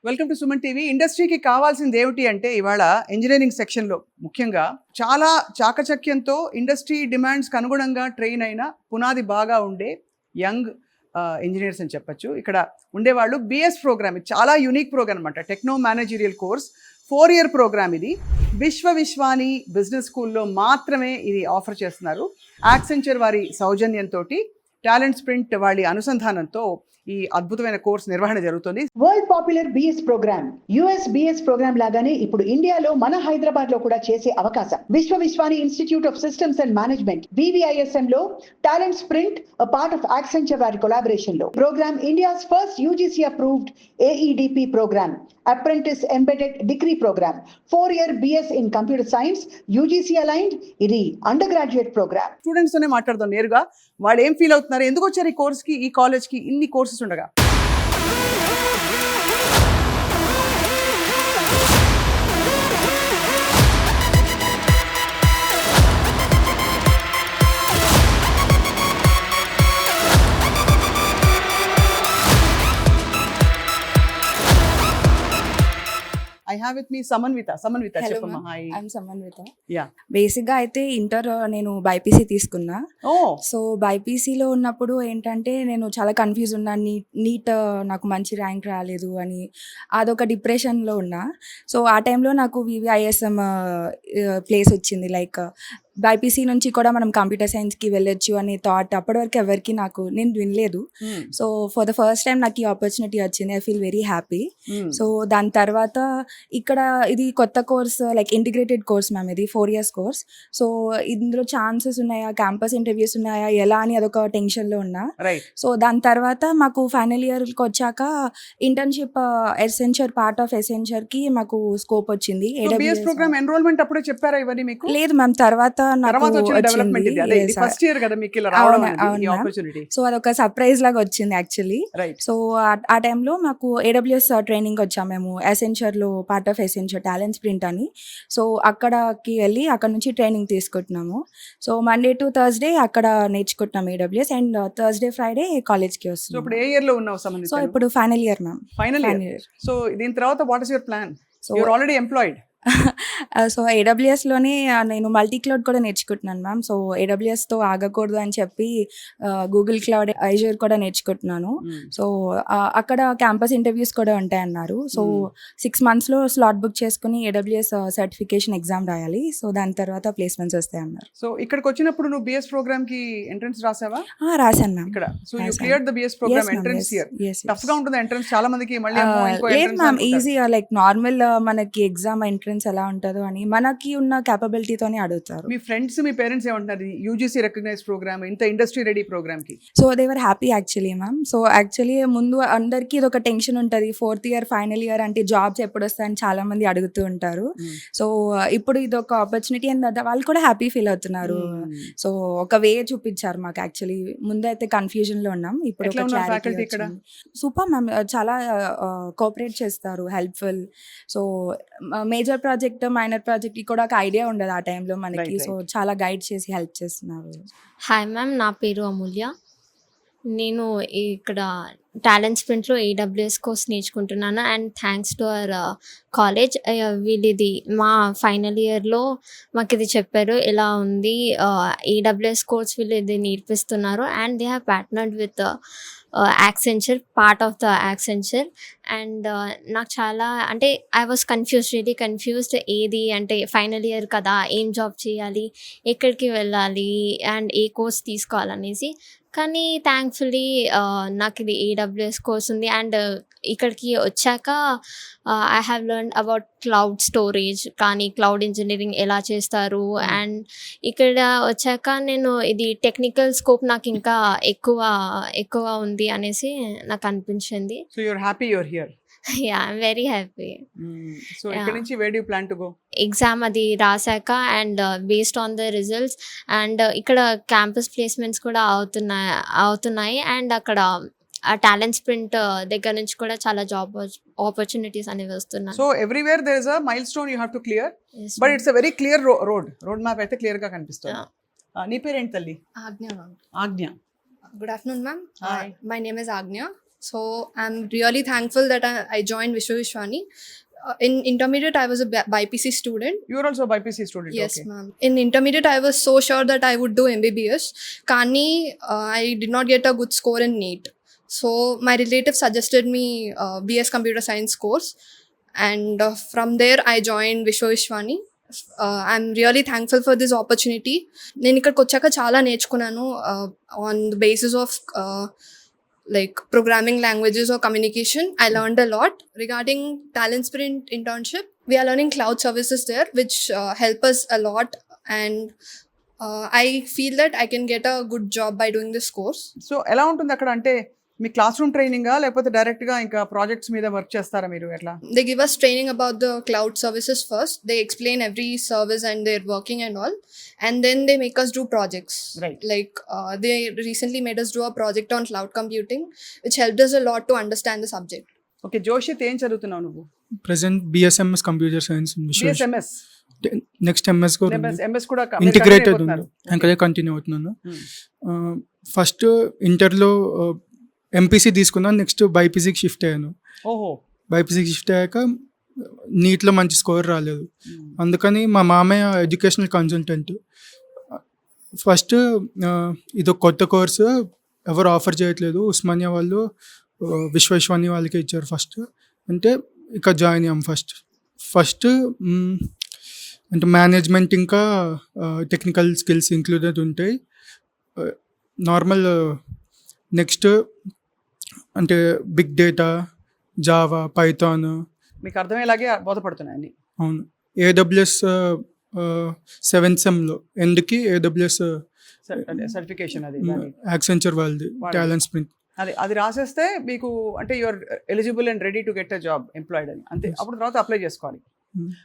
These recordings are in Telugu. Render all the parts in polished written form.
Welcome to Suman TV. ఇండస్ట్రీకి కావాల్సింది ఏమిటి అంటే ఇవాళ ఇంజనీరింగ్ సెక్షన్లో ముఖ్యంగా చాలా చాకచక్యంతో ఇండస్ట్రీ డిమాండ్స్కి అనుగుణంగా ట్రైన్ అయిన పునాది బాగా ఉండే యంగ్ ఇంజనీర్స్ అని చెప్పొచ్చు. ఇక్కడ ఉండేవాళ్ళు బిఎస్ ప్రోగ్రామ్, ఇది చాలా యూనిక్ ప్రోగ్రామ్ అనమాట. Techno managerial course 4 year programme. ఇది విశ్వాని బిజినెస్ స్కూల్లో మాత్రమే ఇది ఆఫర్ చేస్తున్నారు. యాక్సెంచర్ వారి సౌజన్యంతో, టాలెంట్ స్ప్రింట్ వాళ్ళ అనుసంధానంతో ఈ అద్భుతమైన కోర్స్ నిర్వహణ జరుగుతుంది. World popular BS programme, US BS programme లాగానే ఇప్పుడు ఇండియాలో మన హైదరాబాద్ లో కూడా చేసే అవకాశం. Vishwani institute of systems and management VVISM లో talent sprint part of Accenture వారి కొలాబరేషన్ లో programme India's first UGC approved AEDP programme, apprentice embedded degree programme, 4 year BS in computer science, UGC aligned. ఇది అండర్ గ్రాడ్యుయేట్ ప్రోగ్రామ్. స్టూడెంట్స్ తోనే మాట్లాడదాం నేరుగా. వాళ్ళు ఏం ఫీల్ అవుతున్నారు, ఎందుకు వచ్చారు ఈ కోర్స్కి, ఈ కాలేజ్కి ఇన్ని కోర్సెస్ ఉండగా? I have with me Samanvita. Hello, చెప్పమ్మా. ma'am. Hi. I'm Samanvita. Yeah. బేసిక్గా అయితే ఇంటర్ నేను బైపీసీ తీసుకున్నా. Oh. సో బైపీసీలో ఉన్నప్పుడు ఏంటంటే నేను చాలా కన్ఫ్యూజ్ ఉన్నా. నీట్ నాకు మంచి ర్యాంక్ రాలేదు అని అదొక డిప్రెషన్లో ఉన్నా. సో ఆ టైంలో నాకు VVISM ప్లేస్ వచ్చింది. లైక్ బైపీసీ నుంచి కూడా మనం కంప్యూటర్ సైన్స్కి వెళ్ళొచ్చు అనే థాట్ అప్పటి వరకు ఎవరికి నేను వినలేదు. So for the first time నాకు ఈ ఆపర్చునిటీ వచ్చింది. I feel very happy. So దాని తర్వాత ఇక్కడ ఇది కొత్త course, like integrated course ma'am. ఇది 4 years కోర్స్. సో ఇందులో ఛాన్సెస్ ఉన్నాయా, క్యాంపస్ ఇంటర్వ్యూస్ ఉన్నాయా, ఎలా అని అదొక టెన్షన్లో ఉన్నా. సో దాని తర్వాత మాకు ఫైనల్ ఇయర్కి వచ్చాక ఇంటర్న్షిప్ ఎసెన్షియర్ పార్ట్ ఆఫ్ ఎసెన్షియర్కి మాకు స్కోప్ వచ్చింది. బిఎస్ ప్రోగ్రామ్ ఎన్రోల్మెంట్ అప్పుడే చెప్పారా ఇవన్నీ మీకు? లేదు మ్యామ్, తర్వాత సో అదొక సర్ప్రైజ్ లాగా వచ్చింది యాక్చువల్లీ. సో ఆ టైంలో మాకు AWS ట్రైనింగ్ వచ్చాము మేము, ఎసెన్షియర్ లో పార్ట్ ఆఫ్ ఎసెన్షియర్ టాలెంట్ స్ప్రింట్ అని. సో అక్కడికి వెళ్ళి అక్కడ నుంచి ట్రైనింగ్ తీసుకుంటున్నాము. సో మండే టు థర్స్డే అక్కడ నేర్చుకుంటున్నాం AWS, అండ్ థర్స్డే ఫ్రైడే కాలేజ్కి వస్తున్నాం. ఇప్పుడు ఏ ఇయర్ లో ఉన్నావు సంబంధించి? సో ఇప్పుడు final year ma'am. Final year. So దీని తర్వాత what is your plan? So you are already employed. So AWSలోనే నేను మల్టీ క్లౌడ్ కూడా నేర్చుకుంటున్నాను మ్యామ్. సో AWSతో ఆగకూడదు అని చెప్పి గూగుల్ క్లౌడ్, ఐజూర్ కూడా నేర్చుకుంటున్నాను. సో అక్కడ క్యాంపస్ ఇంటర్వ్యూస్ కూడా ఉంటాయన్నారు. సో 6 monthsలో స్లాట్ బుక్ చేసుకుని AWS సర్టిఫికేషన్ ఎగ్జామ్ రాయాలి. సో దాని తర్వాత ప్లేస్మెంట్స్ వస్తాయి అన్నారు. సో ఇక్కడికి వచ్చినప్పుడు నువ్వు బిఎస్ ప్రోగ్రామ్ కి ఎంట్రన్స్ రాసావా? రాశాను మ్యామ్. ఇక్కడ so you cleared the BS programme entrance here. Tough గా ఉంటుంది ఎంట్రన్స్ చాలా మందికి. మళ్ళీ లేదు మ్యామ్, ఈజీ. లైక్ నార్మల్ మనకి ఎగ్జామ్ ఎంట్రన్స్ ఎలా ఉంటుందో అని మనకి ఉన్న క్యాపబిలిటీతోనే అడుగుతారు. మీ ఫ్రెండ్స్, మీ పేరెంట్స్ ఏమంటున్నారు UGC రికగ్నైజ్ ప్రోగ్రామ్, ఇంత ఇండస్ట్రీ రెడీ ప్రోగ్రామ్ కి? So they were happy actually ma'am. So actually ముందు అందరికీ ఇది ఒక టెన్షన్ ఉంటుంది, 4th year ఫైనల్ ఇయర్ అంటే జాబ్స్ ఎప్పుడు వస్తాయని చాలా మంది అడుగుతూ ఉంటారు. సో ఇప్పుడు ఇది ఒక ఆపర్చునిటీ అండ్ వాళ్ళు కూడా హ్యాపీ ఫీల్ అవుతున్నారు. సో ఒక వే చూపించారు మాకు. యాక్చువల్లీ ముందైతే కన్ఫ్యూజన్ లో ఉన్నాం, ఇప్పుడు ఒక క్లారిటీ. సూపర్ మ్యామ్, చాలా కోఆపరేట్ చేస్తారు, helpful. So major project, minor project కూడా ఒక ఐడియా ఉండదు ఆ టైంలో మనకి. సో చాలా గైడ్ చేసి హెల్ప్ చేస్తున్నారు. హాయ్ మ్యామ్, నా పేరు అమూల్య. నేను ఇక్కడ టాలెంట్ స్ప్రింట్లో AWS కోర్స్ నేర్చుకుంటున్నాను. And thanks to our college. వీళ్ళది మా ఫైనల్ ఇయర్లో మాకు ఇది చెప్పారు ఎలా ఉంది AWS కోర్స్, వీళ్ళు ఇది నేర్పిస్తున్నారు. And they have partnered with Accenture, part of the Accenture. And నాకు చాలా అంటే ఐ వాజ్ రియలీ కన్ఫ్యూజ్డ్. ఏది అంటే ఫైనల్ ఇయర్ కదా, ఏం జాబ్ చేయాలి, ఎక్కడికి వెళ్ళాలి, అండ్ ఏ కోర్స్ తీసుకోవాలనేసి. కానీ థ్యాంక్ఫుల్లీ నాకు ఇది AWS కోర్స్ ఉంది. అండ్ ఇక్కడికి వచ్చాక I have learn about cloud storage కానీ క్లౌడ్ ఇంజనీరింగ్ ఎలా చేస్తారు. అండ్ ఇక్కడ వచ్చాక నేను ఇది టెక్నికల్ స్కోప్ నాకు ఇంకా ఎక్కువ ఉంది అనేసి నాకు అనిపించింది. So you are happy you are here? Yeah, I'm very happy. So ఇక్కడ నుంచి where do you plan to go? Exam అది రాసాక and based on the results and ఇక్కడ క్యాంపస్ ప్లేస్మెంట్స్ కూడా అవుతున్నాయి. అండ్ అక్కడ ఆ టాలెంట్ స్ప్రింట్ దగ్గర నుంచి కూడా చాలా జాబ్ ఆపర్చునిటీస్ అనేవి వస్తున్నాయి. So everywhere there is a milestone you have to clear, but it's a very clear road map అయితే క్లియర్ గా కనిపిస్తుంది. నీ పేరేంటి తల్లి? Agnya ma'am. ఆజ్ఞ. Good afternoon ma'am. Hi. My name is Agnya. So I'm really thankful that I joined Vishwavishwani. In intermediate, I was a BPC student. You are also BiPC student. Yes, ma'am. In intermediate, I was so sure that I would do MBBS. Kani, I did not get a good score in NEET. So my relative suggested me BS Computer Science course, and from there I joined Vishwavishwani. I'm really thankful for this opportunity. నేను ఇక్కడికి వచ్చాక చాలా నేర్చుకున్నాను on the basis of like programming languages or communication. I learned a lot regarding Talent Sprint internship. We are learning cloud services there, which help us a lot, and I feel that I can get a good job by doing this course. So ఎలా ఉంటుంది అక్కడ అంటే మీ క్లాస్ రూమ్ ట్రైనింగా లేకపోతే డైరెక్ట్గా ఇంకా ప్రాజెక్ట్స్ మీద వర్క్ చేస్తారా మీరు ఎట్లా? They give us training about the cloud services first. They explain every service and their working and all, and then they make us do projects. Right. Like they recently made us do a project on cloud computing, which helped us a lot to understand the subject. Okay, Joshith ఏం చదువుతున్నావు నువ్వు? Present BSMS computer science BSMS next MS కూడా ఎంఎస్ కూడా ఇంటిగ్రేటెడ్ ఉంది, ఇంకా కంటిన్యూ అవుతున్నాను. ఫస్ట్ ఇంటర్లో ఎంపీసీ తీసుకున్నాను, నెక్స్ట్ బైపీసీకి షిఫ్ట్ అయ్యాను. ఓహో. బైపీసీకి షిఫ్ట్ అయ్యాక నీట్లో మంచి స్కోర్ రాలేదు, అందుకని మా మామయ్య ఎడ్యుకేషనల్ కన్సల్టెంట్. ఫస్ట్ ఇది ఒక కొత్త కోర్సు ఎవరు ఆఫర్ చేయట్లేదు, ఉస్మానియా వాళ్ళు విశ్వవిశ్వాని వాళ్ళకి ఇచ్చారు ఫస్ట్ అంటే ఇక్కడ జాయిన్ అయ్యాం. ఫస్ట్ అంటే మేనేజ్మెంట్ ఇంకా టెక్నికల్ స్కిల్స్ ఇంక్లూడెడ్ ఉంటాయి. నార్మల్ నెక్స్ట్ అంటే బిగ్ డేటా, జావా, పైథాన్. మీకు అర్థమయ్యేలాగే బోధపడుతున్నాయని. అవును. ఏడబ్ల్యూఎస్ 7th సెమ్లో ఎండ్కి ఏడబ్ల్యూఎస్ సర్టిఫికేషన్ అది యాక్సెంచర్ వాళ్ళది టాలెంట్ స్ప్రింట్. అది రాసేస్తే మీకు అంటే you're eligible and ready to get a job employed అని అంతే. అప్పుడు తర్వాత అప్లై చేసుకోవాలి.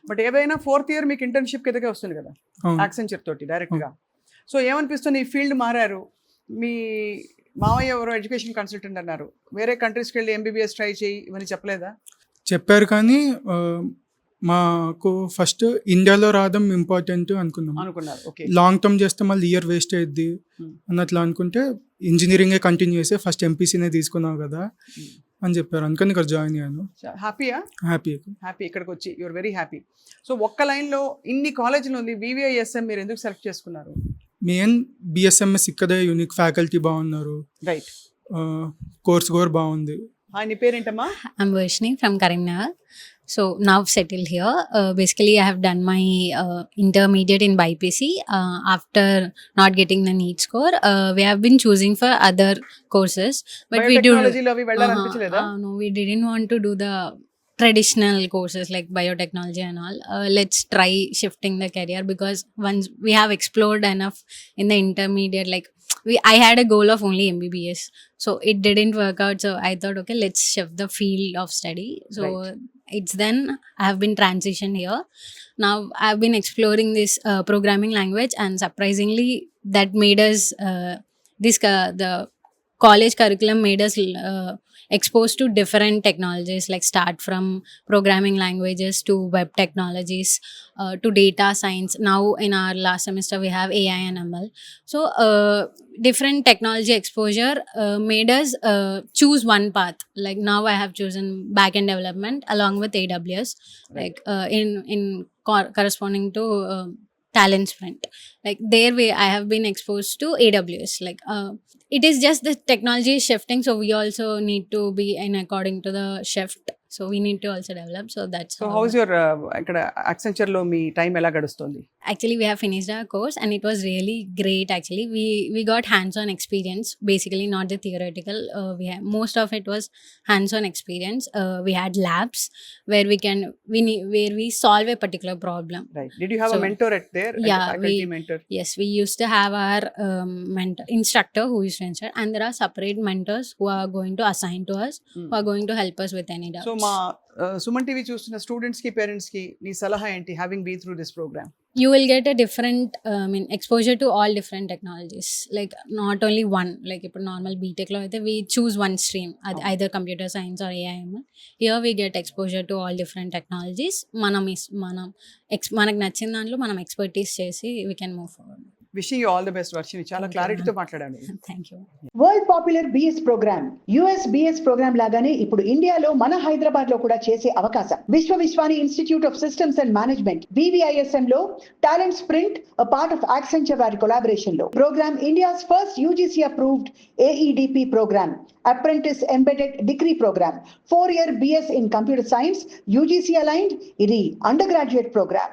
బట్ ఏదైనా 4th ఇయర్ మీకు ఇంటర్న్షిప్ కిందకే వస్తుంది కదా యాక్సెంచర్ తోటి డైరెక్ట్గా. సో ఏమనిపిస్తుంది, ఈ ఫీల్డ్ మారారు, మీ మావయ్య ఎవరో ఎడ్యుకేషన్ కన్సల్టెంట్ అన్నారు, వేరే కంట్రీస్కి వెళ్ళి ఎంబీబీఎస్ ట్రై చేయి ఇవన్నీ చెప్పలేదా? చెప్పారు, కానీ మాకు ఫస్ట్ ఇండియాలో రావడం ఇంపార్టెంట్ అనుకున్నారు. ఓకే, లాంగ్ టర్మ్ చేస్తే మళ్ళీ ఇయర్ వేస్ట్ అయ్యిద్ది అన్నట్లు అనుకుంటే ఇంజనీరింగే కంటిన్యూ చేస్తే ఫస్ట్ ఎంపీసీనే తీసుకున్నావు కదా అని చెప్పారు, అందుకని ఇక్కడ జాయిన్ అయ్యాను. హ్యాపీయా? హ్యాపీ ఇక్కడికి వచ్చి యూఆర్ వెరీ హ్యాపీ. సో ఒక్క లైన్లో ఇన్ని కాలేజీలు ఉంది, వివిఐఎస్ఎం మీరు ఎందుకు సెలెక్ట్ చేసుకున్నారు? మెయిన్ బిఎస్ఎంఎస్ ఇక్కడే యూనిక్, ఫ్యాకల్టీ బాగున్నారు, రైట్, కోర్స్ కూడా బాగుంది. నీ పేరేంటమ్మా? I'm Varshini from Karimnagar. So now settled here. Basically, I have done my intermediate in BPC. After not getting the NEET score, we have been choosing for other courses. But we do. No, we didn't want to do the traditional courses like biotechnology and all. Let's try shifting the career, because once we have explored enough in the intermediate, like I had a goal of only MBBS, so it didn't work out. So I thought, okay, let's shift the field of study. So it's then I have been transitioned here. Now I've been exploring this programming language, and surprisingly, that made us the college curriculum made us exposed to different technologies, like start from programming languages to web technologies to data science. Now in our last semester we have AI and ML. So different technology exposure made us choose one path. Like now I have chosen backend development along with AWS, like in corresponding to Talent Sprint. Like there I have been exposed to AWS. Like it is just the technology is shifting, so we also need to be in according to the shift. So we need to also develop. So that's how is your ఇక్కడ Accenture లో మీ టైం ఎలా గడుస్తుంది? Actually we have finished our course and it was really great. Actually we got hands-on experience, basically not the theoretical. We have most of it was hands-on experience. We had labs where where we solve a particular problem. Right. Did you have a mentor at there? Yeah, faculty mentor. Yes, we used to have our mentor instructor who is to instruct, and there are separate mentors who are going to assign to us, who are going to help us with any doubts. So మా సుమన్ టీవీ చూస్తున్న స్టూడెంట్స్ కి, పేరెంట్స్ కి నీ సలహా ఏంటి, having been through this programme? You will get a different exposure to all different technologies, like not only one. Like if normal BTech lo aithe we choose one stream, either computer science or AI ML. Here we get exposure to all different technologies. Manaku nachina dantlo manam expertise chesi we can move forward. Wishing you all the best Varshini. చాలా Thank you, క్లారిటీతో ma'am. మాట్లాడాను. Thank you. World popular BS programme US BS programme లాగానే ఇప్పుడు ఇండియాలో మన హైదరాబాద్ లో కూడా చేసే అవకాశం. Vishwa Vishwani institute of systems and management VVISM లో talent sprint part of Accenture వారి కొలాబరేషన్ లో programme India's first UGC approved AEDP programme, apprentice embedded degree program, 4-year BS in computer science, UGC aligned. ఇది అండర్ గ్రాడ్యుయేట్ ప్రోగ్రామ్.